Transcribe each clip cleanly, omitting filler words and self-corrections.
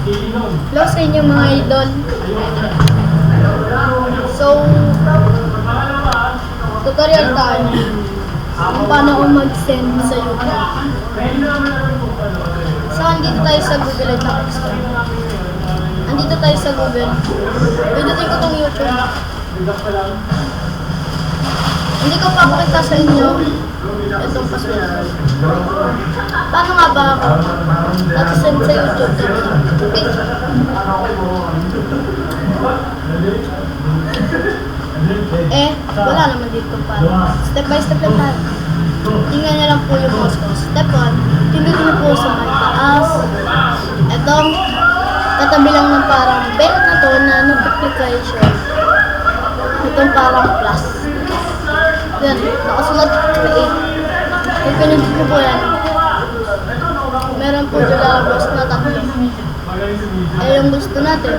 Hello sa inyo mga idol. So, tutorial tayo kung paano ako mag-send sa YouTube. So, andito tayo sa Google at andito tayo sa Google. Pindutin ko tong YouTube. Hindi ko papakita sa inyo itong password. Paano nga ba ako nag-send sa YouTube? Okay. Wala naman dito pa. Step by step lang tayo. Tingnan niyo lang po yung mouse ko. Step 1, pindutin niyo po sa may taas. Itong katabi lang ng parang bell na to na notification. Itong parang plus. Yan, nakasulat create. Kung pinindot ko po yan, meron po dyan lalabas na tatlo. Yung gusto natin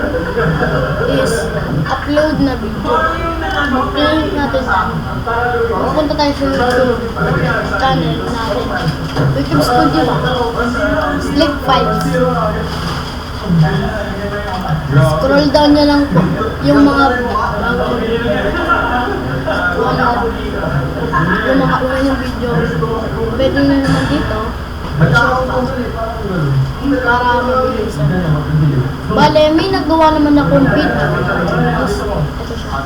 is upload na video. Click natin yan. Pupunta tayo sa YouTube channel natin. YouTube Studio ba? Click files. Scroll down nyo lang po yung mga unang video. Pwede nyo naman dito para mabilisan. Bale, may nagawa naman akong video. Ito siya.